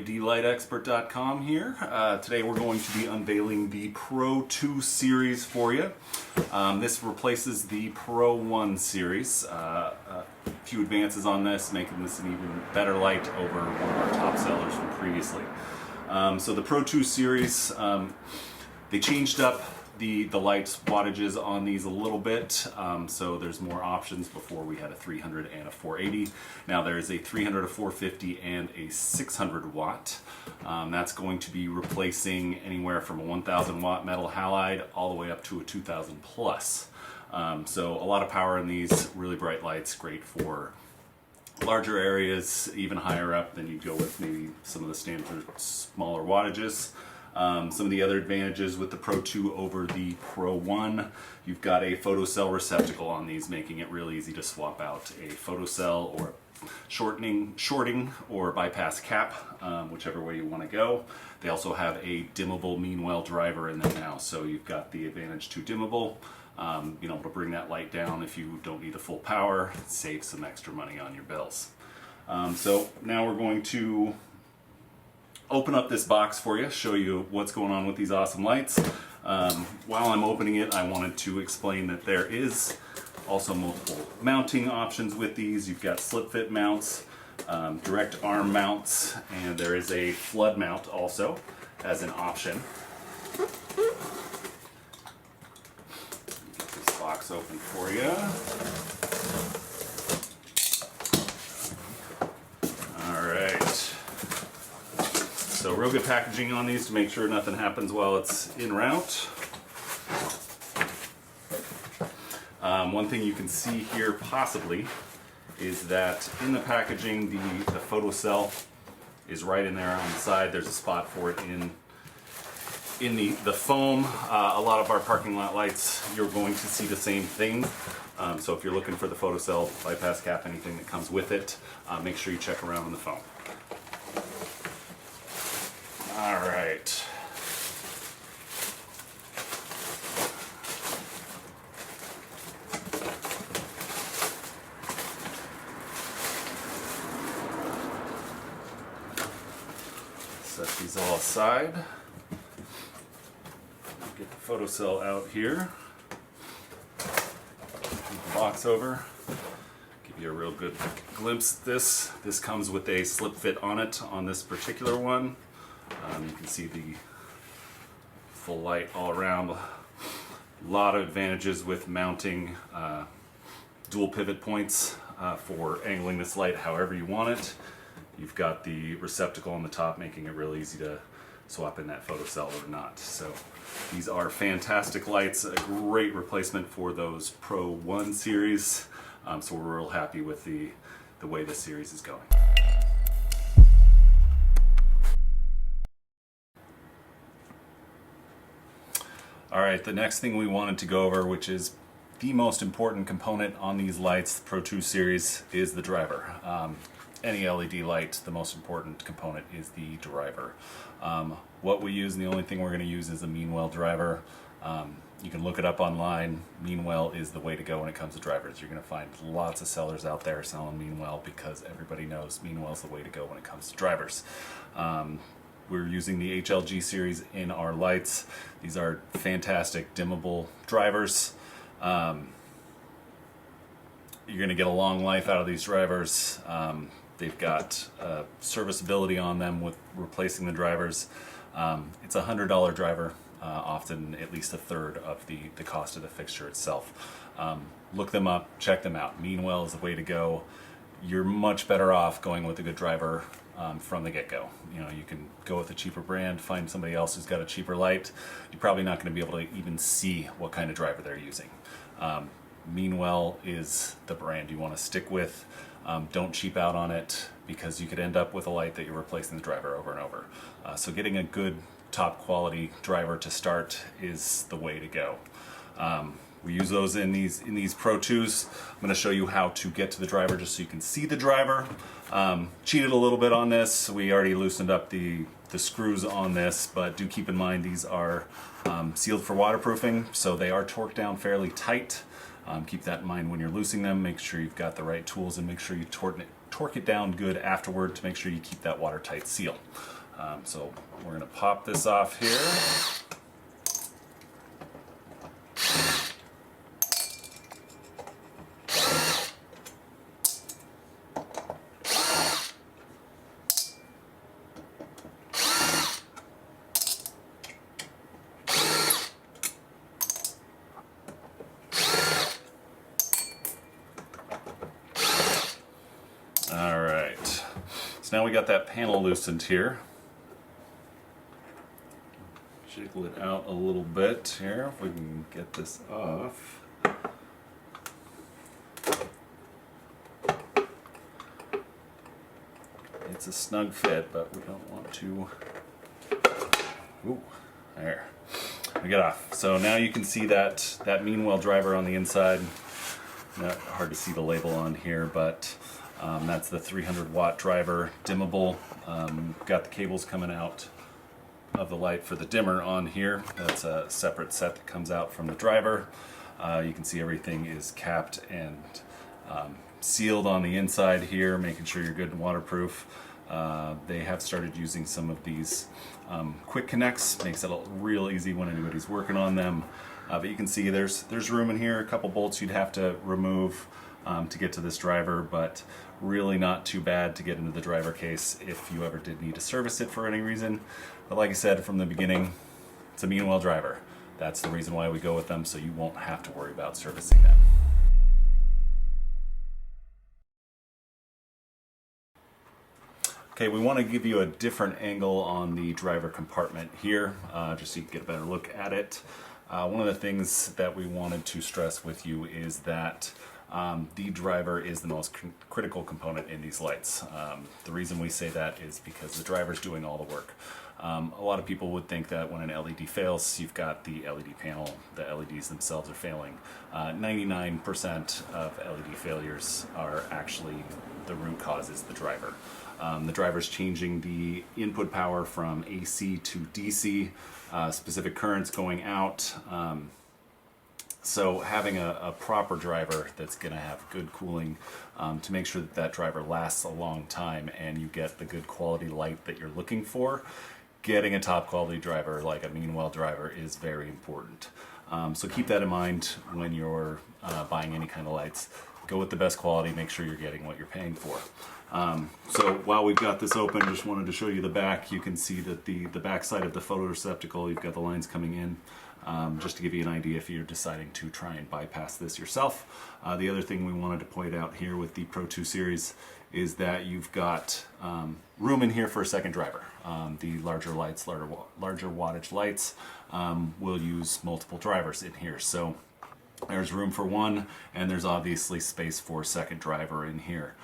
LEDlightexpert.com here. Today we're going to be unveiling the Pro 2 series for you. This replaces the Pro 1 series. A few advances on this, making this an even better light over one of our top sellers from previously. So the Pro 2 series, they changed up the light wattages on these a little bit, so there's more options. Before we had a 300 and a 480. Now there's a 300, a 450, and a 600 watt. That's going to be replacing anywhere from a 1000 watt metal halide all the way up to a 2000 plus. So a lot of power in these, really bright lights, great for larger areas, even higher up than you'd go with maybe some of the standard smaller wattages. Some of the other advantages with the Pro 2 over the Pro 1, you've got a photocell receptacle on these, making it really easy to swap out a photocell or shorting or bypass cap, whichever way you want to go. They also have a dimmable Meanwell driver in them now, so you've got the advantage to dimmable, being able to bring that light down if you don't need a full power, save some extra money on your bills. So now we're going to open up this box for you, show you what's going on with these awesome lights. While I'm opening it, I wanted to explain that there is also multiple mounting options with these. You've got slip fit mounts, direct arm mounts, and there is a flood mount also as an option. Get this box open for you. So real good packaging on these to make sure nothing happens while it's en route. One thing you can see here possibly is that in the packaging the photocell is right in there on the side. There's a spot for it in the foam. A lot of our parking lot lights, you're going to see the same thing. So if you're looking for the photocell, bypass cap, anything that comes with it, make sure you check around in the foam. All right. Set these all aside. Get the photocell out here. Move the box over. Give you a real good glimpse at this. This comes with a slip fit on it on this particular one. You can see the full light all around. A lot of advantages with mounting dual pivot points for angling this light however you want it. You've got the receptacle on the top, making it real easy to swap in that photocell or not. So these are fantastic lights, a great replacement for those Pro 1 series. So we're real happy with the way this series is going. Alright, the next thing we wanted to go over, which is the most important component on these lights, the Pro 2 series, is the driver. Any LED light, the most important component is the driver. What we use, and the only thing we're going to use, is a Meanwell driver. You can look it up online. Meanwell is the way to go when it comes to drivers. You're going to find lots of sellers out there selling Meanwell because everybody knows Meanwell is the way to go when it comes to drivers. We're using the HLG series in our lights. These are fantastic dimmable drivers. You're going to get a long life out of these drivers. They've got serviceability on them with replacing the drivers. It's a $100 driver, often at least a third of the cost of the fixture itself. Look them up, check them out. Meanwell is the way to go. You're much better off going with a good driver from the get-go. You know, you can go with a cheaper brand, find somebody else who's got a cheaper light. You're probably not going to be able to even see what kind of driver they're using. Meanwell is the brand you want to stick with. Don't cheap out on it because you could end up with a light that you're replacing the driver over and over. So getting a good top quality driver to start is the way to go. We use those in these Pro 2s. I'm going to show you how to get to the driver just so you can see the driver. Cheated a little bit on this. We already loosened up the screws on this, but do keep in mind these are sealed for waterproofing, so they are torqued down fairly tight. Keep that in mind when you're loosening them. Make sure you've got the right tools and make sure you torque it down good afterward to make sure you keep that watertight seal. So we're going to pop this off here. All right, so now we got that panel loosened here. Jiggle it out a little bit here, if we can get this off. It's a snug fit, but we don't want to. Ooh, there. We get off. So now you can see that Meanwell driver on the inside. Not hard to see the label on here, but that's the 300 watt driver, dimmable. Got the cables coming out of the light for the dimmer on here. That's a separate set that comes out from the driver. You can see everything is capped and sealed on the inside here, making sure you're good and waterproof. They have started using some of these quick connects, makes it real easy when anybody's working on them. But you can see there's room in here, a couple bolts you'd have to remove to get to this driver, but really not too bad to get into the driver case if you ever did need to service it for any reason. But like I said from the beginning, it's a Meanwell driver. That's the reason why we go with them, so you won't have to worry about servicing them. Okay, we want to give you a different angle on the driver compartment here, just so you can get a better look at it. One of the things that we wanted to stress with you is that the driver is the most critical component in these lights. The reason we say that is because the driver's doing all the work. A lot of people would think that when an LED fails, you've got the LED panel, the LEDs themselves are failing. 99% of LED failures are actually, the root cause is the driver. The driver's changing the input power from AC to DC, specific currents going out. So having a proper driver that's going to have good cooling to make sure that that driver lasts a long time and you get the good quality light that you're looking for, getting a top quality driver like a Meanwell driver is very important. So keep that in mind when you're buying any kind of lights. Go with the best quality, make sure you're getting what you're paying for. So while we've got this open, just wanted to show you the back. You can see that the back side of the photo receptacle, you've got the lines coming in. Just to give you an idea if you're deciding to try and bypass this yourself. The other thing we wanted to point out here with the Pro 2 series is that you've got room in here for a second driver. The larger lights, larger wattage lights will use multiple drivers in here. So there's room for one, and there's obviously space for a second driver in here,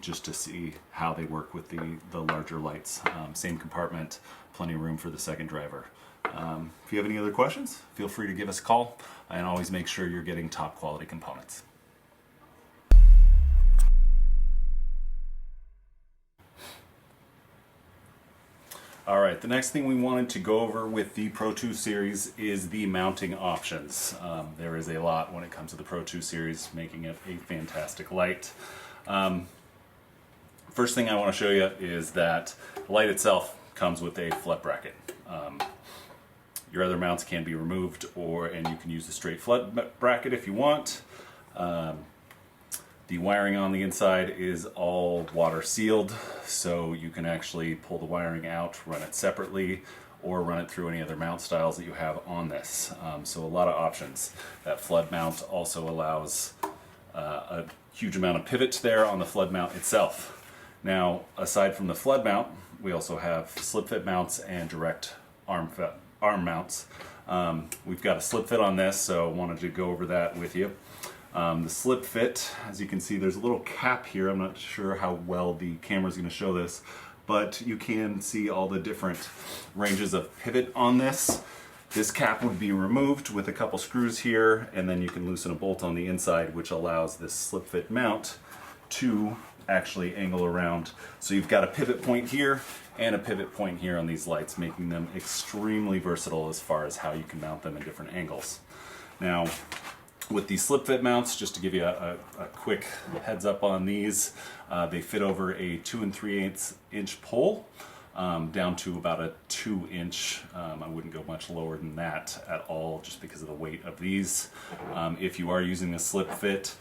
just to see how they work with the larger lights. Same compartment, plenty of room for the second driver. If you have any other questions, feel free to give us a call, and always make sure you're getting top quality components. Alright, the next thing we wanted to go over with the Pro 2 series is the mounting options. There is a lot when it comes to the Pro 2 series, making it a fantastic light. First thing I want to show you is that the light itself comes with a flood bracket. Your other mounts can be removed, and you can use a straight flood bracket if you want. The wiring on the inside is all water sealed, so you can actually pull the wiring out, run it separately, or run it through any other mount styles that you have on this. So a lot of options. That flood mount also allows a huge amount of pivot there on the flood mount itself. Now, aside from the flood mount, we also have slip fit mounts and direct arm mounts. We've got a slip fit on this, so I wanted to go over that with you. The slip fit, as you can see, there's a little cap here. I'm not sure how well the camera's going to show this, but you can see all the different ranges of pivot on this. This cap would be removed with a couple screws here, and then you can loosen a bolt on the inside, which allows this slip fit mount to actually angle around. So you've got a pivot point here and a pivot point here on these lights, making them extremely versatile as far as how you can mount them in different angles. Now, with these slip fit mounts, just to give you a quick heads up on these, they fit over a 2 3/8 inch pole. down to about a 2-inch. I wouldn't go much lower than that at all, just because of the weight of these. If you are using a slip fit,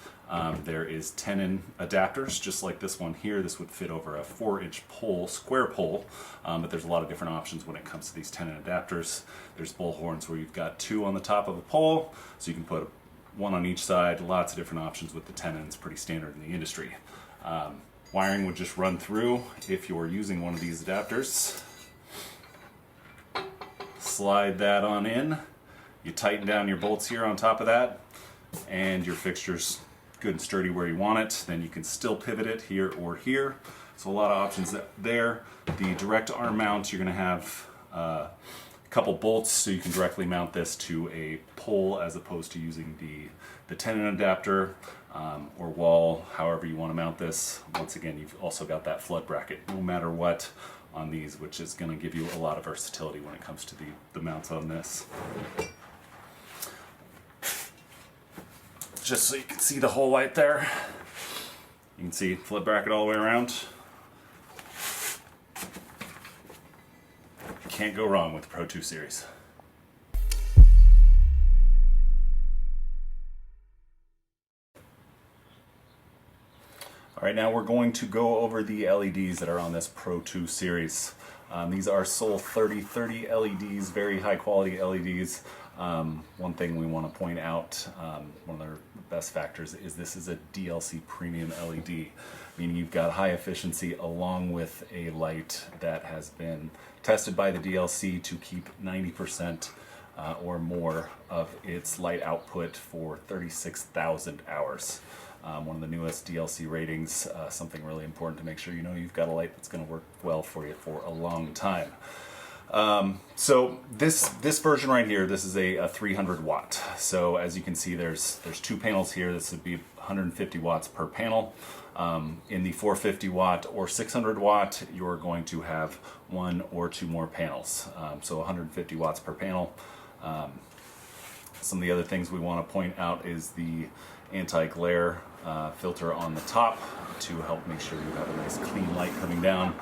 there is tenon adapters, just like this one here. This would fit over a 4-inch pole, square pole, but there's a lot of different options when it comes to these tenon adapters. There's bull horns where you've got 2 on the top of a pole, so you can put 1 on each side. Lots of different options with the tenons, pretty standard in the industry. Wiring would just run through if you're using one of these adapters. Slide that on in. You tighten down your bolts here on top of that, and your fixture's good and sturdy where you want it. Then you can still pivot it here or here. So a lot of options there. The direct arm mount, you're going to have a couple bolts, so you can directly mount this to a pole as opposed to using the tenon adapter or wall, however you want to mount this. Once again, you've also got that flood bracket no matter what on these, which is going to give you a lot of versatility when it comes to the mounts on this. Just so you can see the hole right there. You can see flood bracket all the way around. Can't go wrong with the Pro 2 series. All right, now we're going to go over the LEDs that are on this Pro 2 series. These are Sol 3030 LEDs, very high quality LEDs. One thing we want to point out, one of their best factors is this is a DLC premium LED, meaning you've got high efficiency along with a light that has been tested by the DLC to keep 90% or more of its light output for 36,000 hours. One of the newest DLC ratings, something really important to make sure you know you've got a light that's going to work well for you for a long time. So this version right here, this is a 300 watt. So as you can see, there's 2 panels here. This would be 150 watts per panel. In the 450 watt or 600 watt, you're going to have 1 or 2 more panels. So 150 watts per panel. Some of the other things we want to point out is the anti-glare filter on the top to help make sure you have a nice clean light coming down.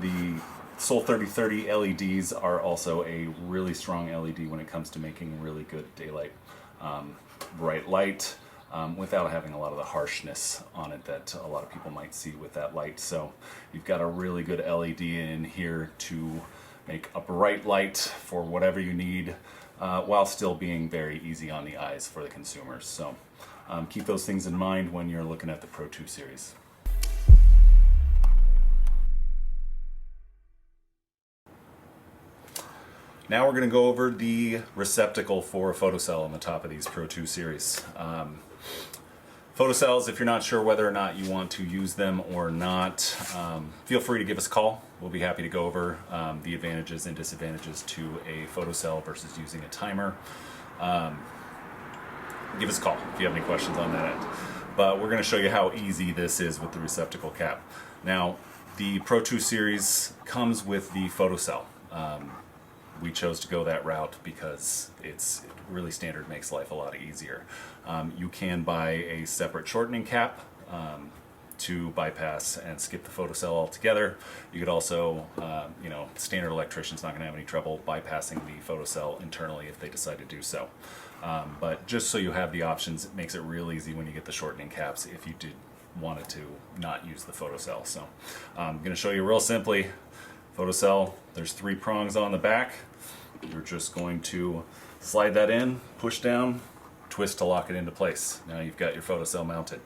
The Sol 3030 LEDs are also a really strong LED when it comes to making really good daylight bright light without having a lot of the harshness on it that a lot of people might see with that light. So you've got a really good LED in here to make a bright light for whatever you need while still being very easy on the eyes for the consumers. So keep those things in mind when you're looking at the Pro 2 series. Now we're going to go over the receptacle for PHOTOCELL on the top of these Pro 2 series. PHOTOCELLs, if you're not sure whether or not you want to use them or not, feel free to give us a call. We'll be happy to go over the advantages and disadvantages to a PHOTOCELL versus using a timer. Give us a call if you have any questions on that end. But we're going to show you how easy this is with the receptacle cap. Now, the Pro 2 series comes with the PHOTOCELL. We chose to go that route because it's really standard, makes life a lot easier. You can buy a separate shortening cap to bypass and skip the PHOTOCELL altogether. You could also, standard electrician's not going to have any trouble bypassing the PHOTOCELL internally if they decide to do so. But just so you have the options, it makes it real easy when you get the shortening caps if you did wanted to not use the PHOTOCELL. So I'm going to show you real simply. PHOTOCELL, there's 3 prongs on the back. You're just going to slide that in, push down, twist to lock it into place. Now you've got your PHOTOCELL mounted.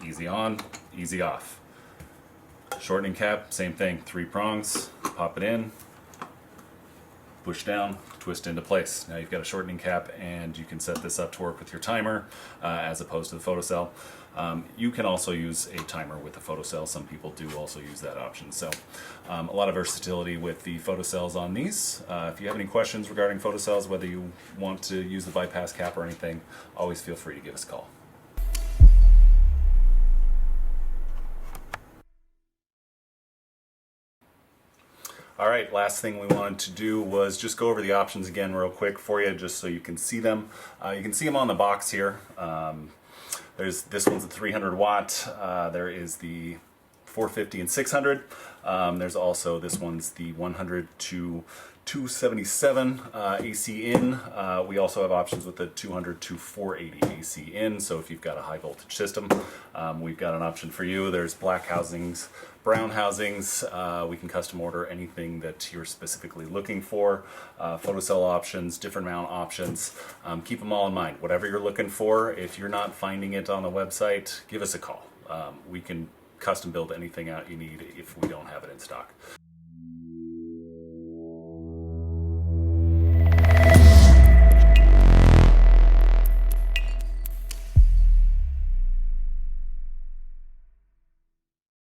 Easy on, easy off. Shortening cap, same thing, 3 prongs, pop it in, push down, twist into place. Now you've got a shortening cap and you can set this up to work with your timer as opposed to the PHOTOCELL. You can also use a timer with the PHOTOCELL. Some people do also use that option. So a lot of versatility with the PHOTOCELLs on these. If you have any questions regarding PHOTOCELLs, whether you want to use the bypass cap or anything, always feel free to give us a call. All right, last thing we wanted to do was just go over the options again real quick for you, just so you can see them. You can see them on the box here. This one's a 300 watt. There is the 450 and 600. There's also, this one's the 100 to 277 AC in. We also have options with the 200 to 480 AC in, so if you've got a high voltage system, we've got an option for you. There's black housings, brown housings. We can custom order anything that you're specifically looking for. Photocell options, different mount options. Keep them all in mind. Whatever you're looking for, if you're not finding it on the website, give us a call. We can custom build anything out you need if we don't have it in stock.